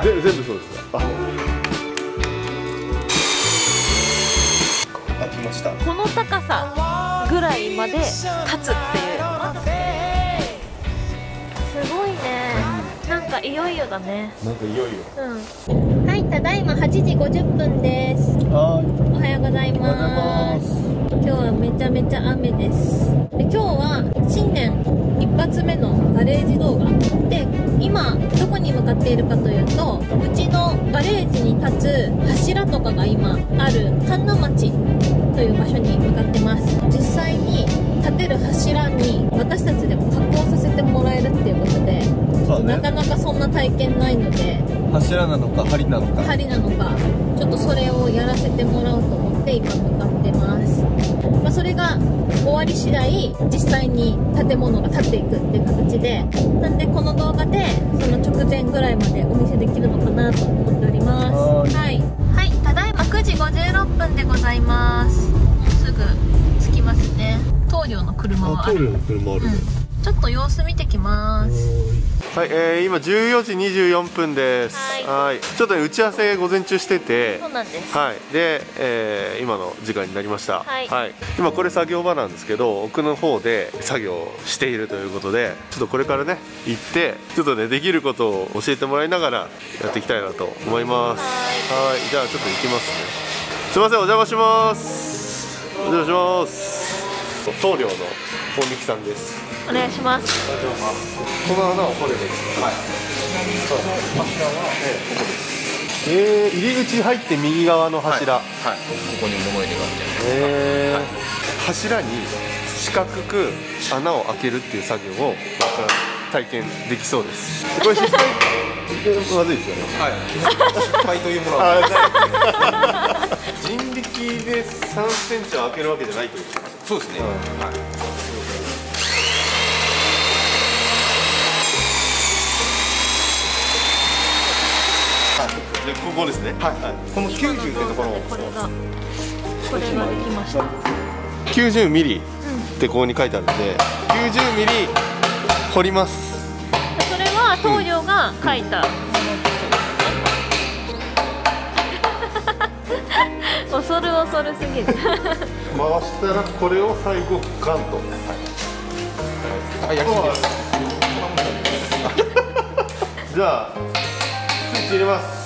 はい、全部そうです。開きました。この高さぐらいまで立つっていう、すごいね。なんかいよいよだね。なんかいよいよ。うん。はい、ただいま8時50分です。おはようございます。今日はめちゃめちゃ雨です。で、今日は新年一発目のガレージ動画で、今どこに向かっているかというと、うちのガレージに立つ柱とかが今ある神流町という場所に向かってます。実際に立てる柱に私たちでも加工させてもらえるっていうことで、なかなかそんな体験ないので、柱なのか梁なのかちょっとそれをやらせてもらおうと思って今向かってます。それが終わり次第実際に建物が建っていくっていう形で、なんでこの動画でその直前ぐらいまでお見せできるのかなと思っております。はい、ただいま9時56分でございます。もうすぐ着きますね。棟梁の車はある。ちょっと様子見てきます。はい、今14時24分です。はい、ちょっとね、打ち合わせ午前中してて、そうなんです。はい、で、今の時間になりました。はい、今これ作業場なんですけど、奥の方で作業しているということで、ちょっとこれからね行って、ちょっとねできることを教えてもらいながらやっていきたいなと思います。はい、じゃあちょっと行きますね。すいません、お邪魔します。お邪魔します。棟梁の本力さんです。お願いします。この穴を掘ればいいですか。はい。そうです。柱は、ここです。入り口入って右側の柱。はい。ここに物入れがあって。柱に四角く穴を開けるっていう作業を体験できそうです。これ失敗まずいですよね。はい。失敗というものは人力で3センチを開けるわけじゃないということです。そうですね。はい。でここですね。はい。この90ってところ。これができました。90ミリってここに書いてあるんで、90ミリ掘ります。それは棟梁が書いたものです。恐るすぎる。回したらこれを最後ガンと。はい。焼きです。じゃあスイッチ入れます。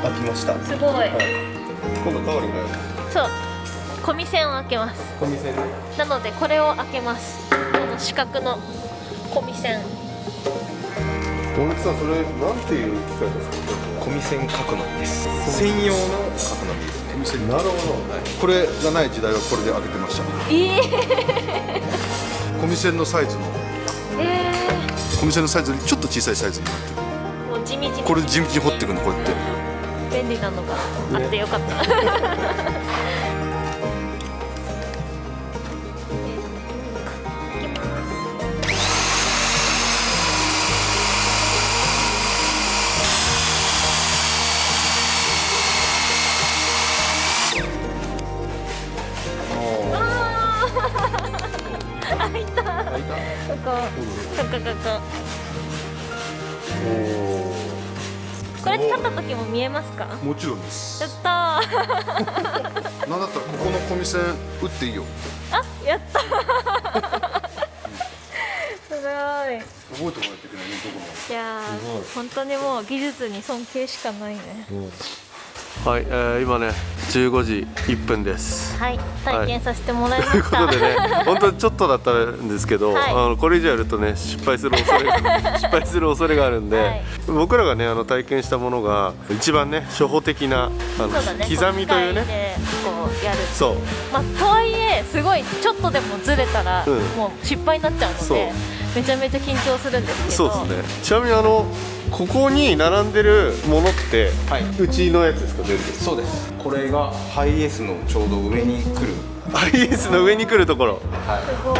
開きました。すごい。はい、今度カオリンがやる。そう。コミ線を開けます。コミ線ね。なのでこれを開けます。この四角のコミ線。大貫さん、それなんていう機械ですか。コミ線角のみです。専用の角のみですね。なるほど。これがない時代はこれで開けてました。コミ線のサイズの。コミ線のサイズよりちょっと小さいサイズになってる。もう地道に。これ地道に掘っていくのこうやって。便利なのがあってよかった。開いた。ここ。これ立った時も見えますか？もちろんです。やったー。なんだったらここのコミ線打っていいよ。あ、やったー。すごい。覚えておかないといけないね、どこも。いやー、本当にもう技術に尊敬しかないね。はい、今ね15時1分です。はい、体験させてもらいました。ということでね、本当にちょっとだったんですけど、これ以上やるとね失敗する恐れがあるんで、僕らがね体験したものが一番ね初歩的な刻みというね。やる。そう、まあとはいえすごいちょっとでもずれたらもう失敗になっちゃうので、めちゃめちゃ緊張するんですけど。そうですね。ちなみにここに並んでるものって、うちのやつですか？全部。そうです。これがハイエースのちょうど上に来る。ハイエースの上に来るところ。はい。すごい。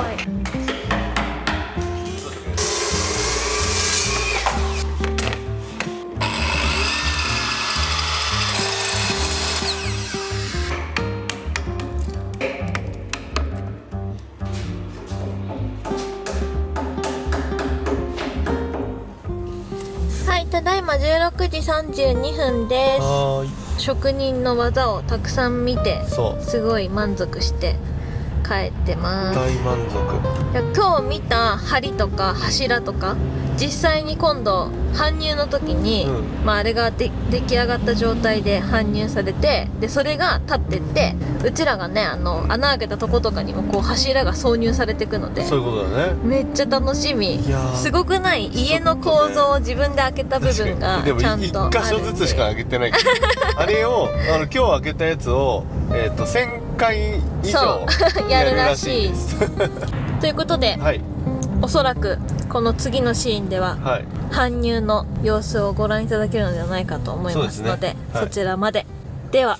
ただいま16時32分です。職人の技をたくさん見て、すごい満足して帰ってます。大満足。今日見た梁とか柱とか、実際に今度搬入の時に、まああれが出来上がった状態で搬入されて、でそれが立ってって、うちらがね穴開けたとことかにもこう柱が挿入されていくので、そういうことだね。めっちゃ楽しみ。すごくない？家の構造を自分で開けた部分がちゃんとあるんで。1箇所ずつしか開けてないあれを今日開けたやつを1000回以上やるらしいということで、おそらくこの次のシーンでは、搬入の様子をご覧いただけるのではないかと思いますので、そちらまで。では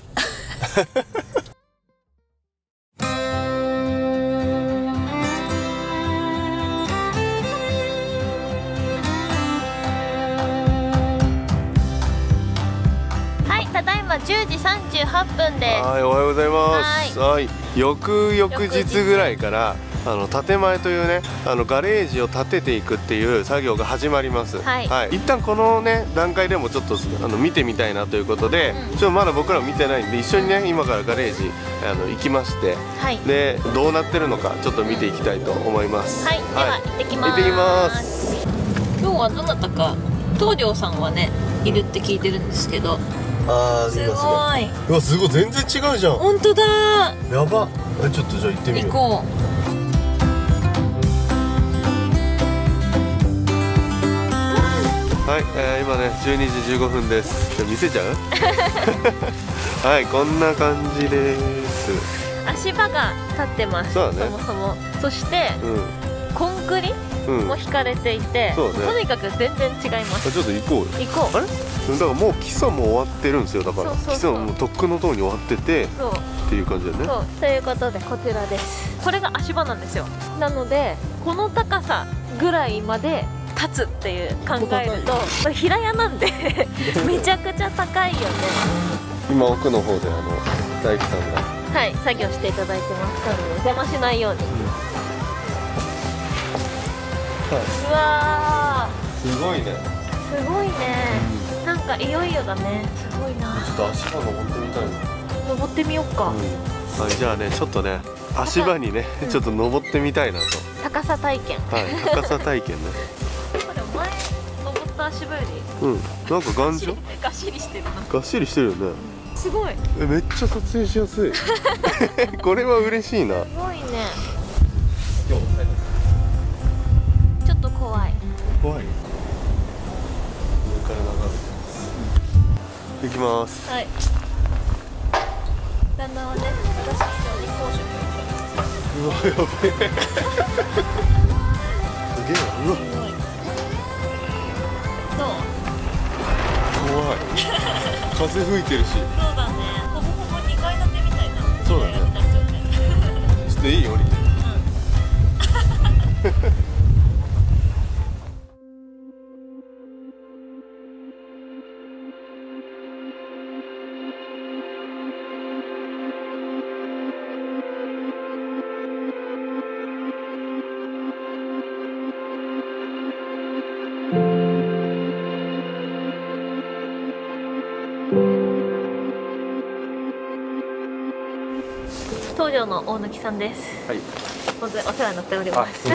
ただいま10時38分です。はい、おはようございます。はい、翌々日ぐらいから建前というねガレージを建てていくっていう作業が始まります。一旦このね段階でもちょっと見てみたいなということで、ちょっとまだ僕ら見てないんで一緒にね今からガレージ行きまして、でどうなってるのかちょっと見ていきたいと思います。では行ってきます。行ってきます。今日はどなたか東條さんはねいるって聞いてるんですけど。すごい。うわ、すごい、全然違うじゃん。本当だ。やば。ちょっとじゃあ行ってみよう。行こう。はい、今ね12時15分です。じゃあ見せちゃうはい、こんな感じです。足場が立ってます。そうだね。そもそも。そして、コンクリも引かれていて、とにかく全然違います。ちょっと行こうよ。行こう。あれ？だからもう基礎も終わってるんですよ。だから基礎もとっくのとおりに終わっててっていう感じだね。そうということでこちらです。これが足場なんですよ。なのでこの高さぐらいまで立つっていう考えると、平屋なんでめちゃくちゃ高いよね。今奥の方で大工さんが作業していただいてますので邪魔しないように。うわー、すごいね。すごいね。なんかいよいよだね。すごいな。ちょっと足場登ってみたいな。登ってみようか。はい、じゃあねちょっとね足場にねちょっと登ってみたいなと。高さ体験。はい、高さ体験ね。でも前登った足場よりなんか頑丈。がっしりしてるな。がっしりしてるよね。すごい。めっちゃ撮影しやすい。これは嬉しいな。すごいね。ちょっと怖い。怖い。上から眺めてます。行きます。はい。旦那はね、私以上に高所恐怖症。うわ、やべえ。すげえな。うわ。どう？怖い。風吹いてるし。そうだね。ほぼほぼ2階建てみたいな。そうだね。ちょっといいよ降りて。東條の大貫さんです。はい。本当にお世話になっております。あ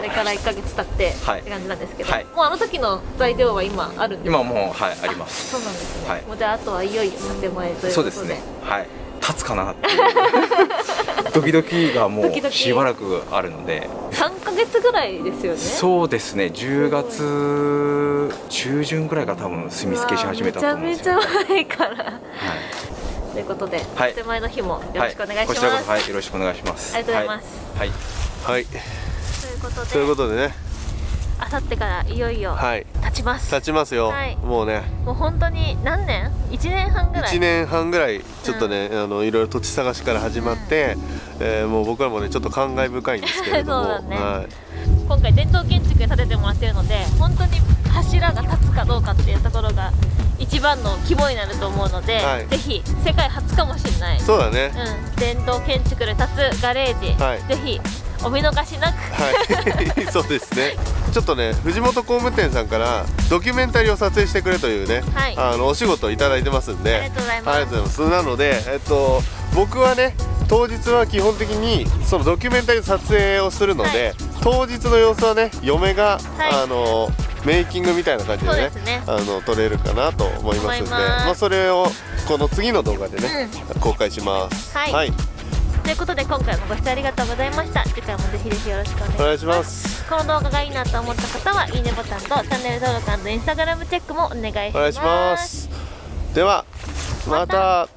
れから1ヶ月経ってって感じなんですけど、もうあの時の材料は今あるんですか？今もうあります。そうなんですね。もうじゃああとはいよいよ建前ということで。そうですね。はい。立つかなって。ドキドキがもうしばらくあるので。3ヶ月ぐらいですよね。そうですね。10月中旬ぐらいから多分墨付けし始めたと思うんですよ。めちゃめちゃ前から。ということで、はい、手前の日もよろしくお願いします。こちらこそ、はい、よろしくお願いします。ありがとうございます。はい、はい、ということでね、あさってからいよいよ立ちます。立ちますよ。もうね、もう本当に何年？1年半ぐらい。1年半ぐらいちょっとね、いろいろ土地探しから始まって、もう僕らもねちょっと感慨深いんですけれども、そうだね。今回伝統建築で建ててもらってるので、本当に柱が立つかどうかっていうところが一番の肝になると思うので、ぜひ世界初かもしれない。そうだね。伝統建築で建つガレージ、ぜひお見逃しなく。はい、そうですね。ちょっとね、藤本工務店さんからドキュメンタリーを撮影してくれというね、お仕事をいただいてますんで、ありがとうございます。ありがとうございます。なので、僕はね、当日は基本的にそのドキュメンタリーの撮影をするので、当日の様子はね、嫁が、メイキングみたいな感じでね、撮れるかなと思いますんで、まあそれをこの次の動画でね、公開します。はい。ということで今回もご視聴ありがとうございました。次回もぜひぜひよろしくお願いします。この動画がいいなと思った方はいいねボタンとチャンネル登録&インスタグラムチェックもお願いします。ではまた。